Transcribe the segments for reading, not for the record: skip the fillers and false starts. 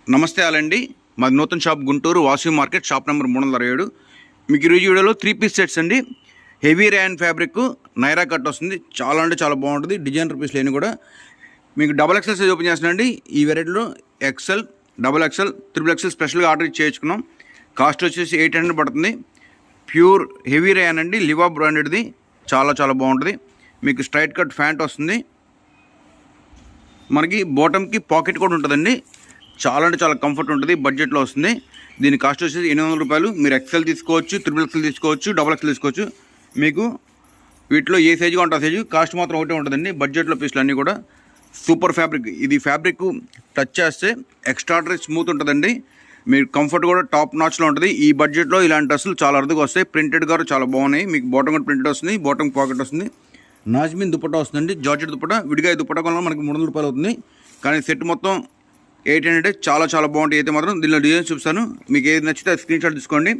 నమస్తే ఆలండి. మాది నూతన shop Guntur Vasavi market shop number 307. మీకు ఈరోజు వీడియోలో 3 పీస్ సెట్స్ అండి. Heavy rayon fabric Naira cut వస్తుంది. చాలా అంటే చాలా బాగుంటుంది. డిజైనర్ పీస్ లేని కూడా మీకు XXL సైజ్ ఓపెన్ చేస్తున్నాండి. ఈ వెరైటీలో XL, XXL, XXL స్పెషల్గా ఆర్డర్ చేయించుకున్నాం. కాస్ట్ వచ్చేసి 800 పడుతుంది. ప్యూర్ హెవీ ర్యాన్ అండి, లివా బ్రాండెడ్ది. చాలా చాలా బాగుంటుంది. మీకు స్ట్రైట్ కట్ ప్యాంట్ వస్తుంది. మనకి బాటమ్కి పాకెట్ కూడా ఉంటుందండి. చాలా అంటే చాలా కంఫర్ట్ ఉంటుంది. బడ్జెట్లో వస్తుంది. దీని కాస్ట్ వచ్చేసి 800 రూపాయలు. మీరు XL తీసుకోవచ్చు, XXL తీసుకోవచ్చు, XXL తీసుకోవచ్చు. మీకు వీటిలో ఏ సైజుగా ఉంటుంది సైజు, కాస్ట్ మాత్రం ఒకటే ఉంటుందండి. బడ్జెట్లో పీసులు అన్నీ కూడా సూపర్ ఫ్యాబ్రిక్. ఇది ఫ్యాబ్రిక్ టచ్ చేస్తే ఎక్స్ట్రాడరీ స్మూత్ ఉంటుందండి. మీరు కంఫర్ట్ కూడా టాప్ నాచ్లో ఉంటుంది. ఈ బడ్జెట్లో ఇలాంటి డ్రెస్సులు చాలా అరుదుగా వస్తాయి. ప్రింటెడ్ గారు చాలా బాగున్నాయి. మీకు బాటమ్ కూడా ప్రింటెడ్ వస్తుంది, బాటమ్ పాకెట్ వస్తుంది. నాజ్మిన్ దుపట్టా వస్తుందండి. జార్జెట్ దుపట్టా. విడిగా దుపట్టా కొనాలి మనకి 300 రూపాయలు అవుతుంది. కానీ సెట్ మొత్తం 800. చాలా చాలా బాగుంటాయి. అయితే మాత్రం దీనిలో డిజైన్స్ చూపిస్తాను. మీకు ఏది నచ్చితే స్క్రీన్ షాట్ తీసుకోండి.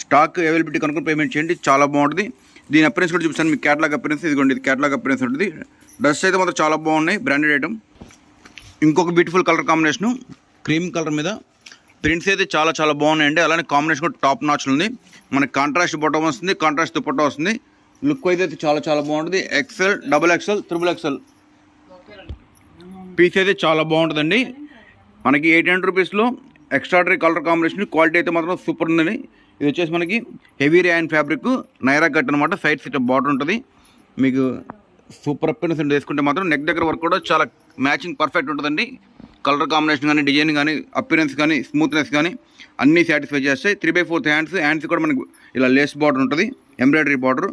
స్టాక్ అవైలబిలిటీ కనుక్కొని పేమెంట్ చేయండి. చాలా బాగుంటుంది. దీని అపిరెన్స్ కూడా చూపిస్తాను. మీకు క్యాటలాగ్ అపిరెన్స్ ఇదిగోండి. ఇది క్యాటలాగ్ అపిరెన్స్ ఉంటుంది. డ్రెస్ అయితే మాత్రం చాలా బాగున్నాయి. Branded item. ఇంకొక beautiful colour combination cream colour మీద ప్రింట్స్ అయితే చాలా చాలా బాగున్నాయండి. అలానే కాంబినేషన్ కూడా టాప్ నాచ్ ఉంది. మనకి కాంట్రాస్ట్ బాటమ్ వస్తుంది, కాంట్రాస్ట్ దుపట్టా వస్తుంది. లుక్ అయితే చాలా చాలా బాగుంటుంది. XL, XXL, XXL పీస్ అయితే చాలా బాగుంటుందండి. మనకి 800 రూపీస్లో ఎక్స్ట్రాడరీ కలర్ కాంబినేషన్. క్వాలిటీ అయితే మాత్రం సూపర్ ఉందండి. ఇది వచ్చేసి మనకి heavy rayon fabric Naira cut అనమాట. సైడ్ సెట్ బార్డర్ ఉంటుంది. మీకు సూపర్ అపిరెన్స్ వేసుకుంటే మాత్రం నెక్ దగ్గర వర్క్ కూడా చాలా మ్యాచింగ్ పర్ఫెక్ట్ ఉంటుందండి. కలర్ కాంబినేషన్ కానీ, డిజైన్ కానీ, అపిరెన్స్ కానీ, స్మూత్నెస్ కానీ అన్నీ సాటిస్ఫై చేస్తాయి. 3/4 హ్యాండ్స్ కూడా మనకు ఇలా లేస్ బార్డర్ ఉంటుంది, ఎంబ్రాయిడరీ బార్డర్.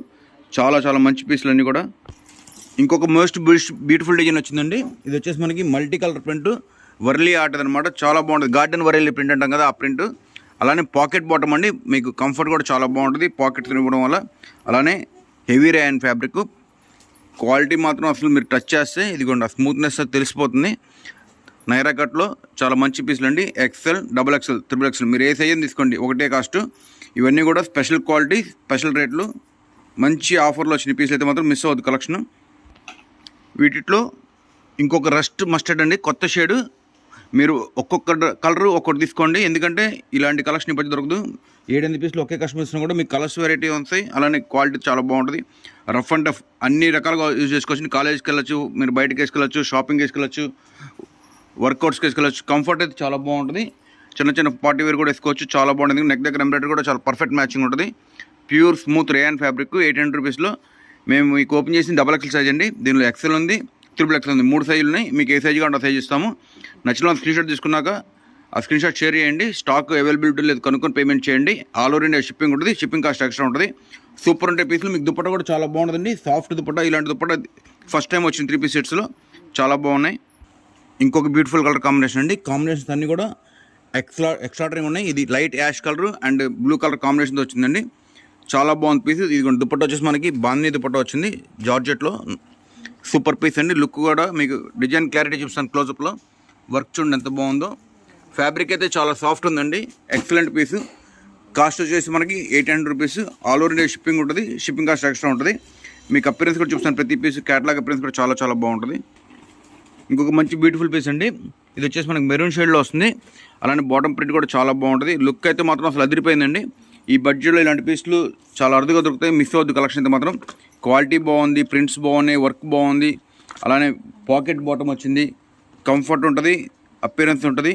చాలా చాలా మంచి పీసులు అన్నీ కూడా. ఇంకొక మోస్ట్ బ్యూటిఫుల్ డిజైన్ వచ్చిందండి. ఇది వచ్చేసి మనకి multi colour print Warli art అనమాట. చాలా బాగుంటుంది. గార్డెన్ వరల్లీ ప్రింట్ అంటాం కదా, ఆ ప్రింట్. అలానే పాకెట్ బాటమ్ అండి. మీకు కంఫర్ట్ కూడా చాలా బాగుంటుంది పాకెట్స్ ఇవ్వడం వల్ల. అలానే హెవీ ర్యాన్ ఫ్యాబ్రిక్. క్వాలిటీ మాత్రం అసలు మీరు టచ్ చేస్తే ఇదిగోండి స్మూత్నెస్ తెలిసిపోతుంది. నైరా కట్లో చాలా మంచి పీసులు అండి. XL, XXL, XXL మీరు ఏ సైజ్ తీసుకోండి, ఒకటే కాస్ట్. ఇవన్నీ కూడా స్పెషల్ క్వాలిటీ, స్పెషల్ రేట్లు. మంచి ఆఫర్లో వచ్చిన పీసులు అయితే మాత్రం మిస్ అవ్వద్దు కలెక్షన్. వీటిలో ఇంకొక రస్ట్ మస్టర్డ్ అండి, కొత్త షేడు. మీరు ఒక్కొక్క కలరు ఒక్కొక్కటి తీసుకోండి. ఎందుకంటే ఇలాంటి కలెక్షన్ ఇప్పటికీ దొరకదు. 7-8 పీసులు ఒకే కస్టమర్ ఇచ్చినా కూడా మీకు కలర్స్ వెరైటీ వస్తాయి. అలానే క్వాలిటీ చాలా బాగుంటుంది. రఫ్ అండ్ టఫ్ అన్ని రకాలుగా యూజ్ చేసుకోవచ్చు. కాలేజ్కి వెళ్ళచ్చు, మీరు బయటకి వేసుకెళ్ళచ్చు, షాపింగ్కి వేసుకెళ్ళచ్చు, వర్కౌట్స్కి వేసుకెళ్ళచ్చు. కంఫర్ట్ అయితే చాలా బాగుంటుంది. చిన్న చిన్న పార్టీ వేర్ కూడా వేసుకోవచ్చు. చాలా బాగుంటుంది. నెక్ దగ్గర ఎంబ్రాయిడరీ కూడా చాలా పర్ఫెక్ట్ మ్యాచింగ్ ఉంటుంది. ప్యూర్ స్మూత్ రేయాన్ ఫ్యాబ్రిక్ 800 రూపీస్లో. మేము మీకు ఓపెన్ చేసి XXL సైజ్ అండి. దీనిలో XL ఉంది, XXL ఉంది. 3 సైజులు ఉన్నాయి. మీకు ఏ సైజు కావాలంటే ఆ సైజ్ ఇస్తాము. నచ్చిన స్క్రీన్ షాట్ తీసుకున్నాక ఆ స్క్రీన్ షాట్ షేర్ చేయండి. స్టాక్ అవైలబిలిటీ లేదు కనుక్కొని పేమెంట్ చేయండి. ఆల్ ఓవర్ ఇండియా షిప్పింగ్ ఉంటుంది. షిప్పింగ్ కాస్ట్ ఎక్స్ట్రా ఉంటుంది. సూపర్ ఉంటే పీసులు. మీకు దుపట్టా కూడా చాలా బాగుంటుందండి. సాఫ్ట్ దుపట్టా. ఇలాంటి దుపట్టా ఫస్ట్ టైం వచ్చింది 3 పీస్ సెట్స్లో. చాలా బాగున్నాయి. ఇంకొక బ్యూటిఫుల్ కలర్ కాంబినేషన్ అండి. కాంబినేషన్స్ అన్నీ కూడా ఎక్స్ట్రాడరింగ్ ఉన్నాయి. ఇది light ash colour and blue colour కాంబినేషన్తో వచ్చిందండి. చాలా బాగుంది పీస్. ఇది దుపట్టా వచ్చేసి మనకి బాందీ దుపట్టా వచ్చింది జార్జెట్లో. సూపర్ పీస్ అండి. లుక్ కూడా మీకు డిజైన్ క్లారిటీ చూపిస్తాను క్లోజప్లో. వర్క్ చూడండి ఎంత బాగుందో. ఫ్యాబ్రిక్ అయితే చాలా సాఫ్ట్ ఉందండి. ఎక్సలెంట్ పీసు. కాస్ట్ వచ్చేసి మనకి 800 rupees. All over India shipping ఉంటుంది. షిప్పింగ్ కాస్ట్ ఎక్స్ట్రా ఉంటుంది. మీకు అపిరెన్స్ కూడా చూపిస్తాను. ప్రతి పీస్ క్యాటలాగ్ అపిరెన్స్ కూడా చాలా చాలా బాగుంటుంది. ఇంకొక మంచి బ్యూటిఫుల్ పీస్ అండి. ఇది వచ్చేసి మనకి మెరూన్ షేడ్లో వస్తుంది. అలానే బాటమ్ ప్రింట్ కూడా చాలా బాగుంటుంది. లుక్ అయితే మాత్రం అసలు అదిరిపోయిందండి. ఈ బడ్జెట్లో ఇలాంటి పీసులు చాలా అరుదుగా దొరుకుతాయి. మిస్ అవ్వద్దు కలెక్షన్ అయితే మాత్రం. క్వాలిటీ బాగుంది, ప్రింట్స్ బాగున్నాయి, వర్క్ బాగుంది. అలానే పాకెట్ బాటమ్ వచ్చింది. కంఫర్ట్ ఉంటుంది, అపిరెన్స్ ఉంటుంది.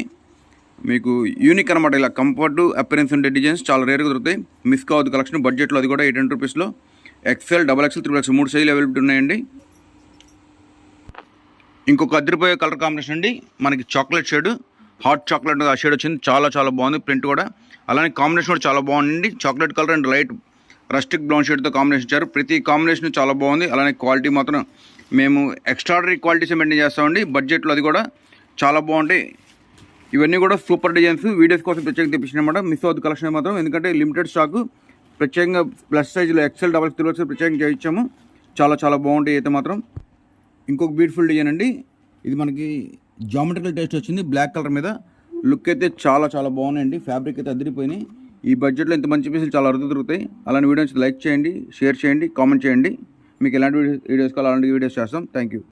మీకు యూనిక్ అనమాట. ఇలా కంఫర్ట్ అపిరెన్స్ ఉండే డిజైన్స్ చాలా రేర్గా దొరుకుతాయి. మిస్ కావద్దు కలెక్షన్. బడ్జెట్లో అది కూడా 800 రూపీస్లో. XL, XXL, XXL 3 సైజులు అవైలబిలిటీ ఉన్నాయండి. ఇంకొక అదిరిపోయే కలర్ కాంబినేషన్ అండి. మనకి చాక్లెట్ షేడ్, హాట్ చాక్లెట్ ఆ షేడ్ వచ్చింది. చాలా చాలా బాగుంది ప్రింట్ కూడా. అలానే కాంబినేషన్ కూడా చాలా బాగుందండి. Chocolate colour and light rustic brown షేడ్తో కాంబినేషన్ ఇచ్చారు. ప్రతి కాంబినేషన్ చాలా బాగుంది. అలానే క్వాలిటీ మాత్రం మేము ఎక్స్ట్రాడరీ క్వాలిటీస్ మెయింటైన్ చేస్తామండి. బడ్జెట్లో అది కూడా చాలా బాగుంటాయి. ఇవన్నీ కూడా సూపర్ డిజైన్స్. వీడియోస్ కోసం ప్రత్యేకంగా తెప్పించినమాట. మిస్ అవుతుంది కలెక్షన్ మాత్రం. ఎందుకంటే లిమిటెడ్ స్టాక్. ప్రత్యేకంగా ప్లస్ సైజులో XL, XXL ప్రత్యేకంగా చేయించాము. చాలా చాలా బాగుంటాయి అయితే మాత్రం. ఇంకొక బ్యూటిఫుల్ డిజైన్ అండి. ఇది మనకి జామెట్రికల్ టేస్ట్ వచ్చింది బ్లాక్ కలర్ మీద. లుక్ అయితే చాలా చాలా బాగున్నాయండి. ఫ్యాబ్రిక్ అయితే అదిరిపోయినాయి. ఈ బడ్జెట్లో ఇంత మంచి పీసులు చాలా అరుదు దొరుకుతాయి. అలాంటి వీడియోస్ లైక్ చేయండి, షేర్ చేయండి, కామెంట్ చేయండి. మీకు ఎలాంటి వీడియోస్ కావాలో అలాంటి వీడియోస్ చేస్తాం. Thank you.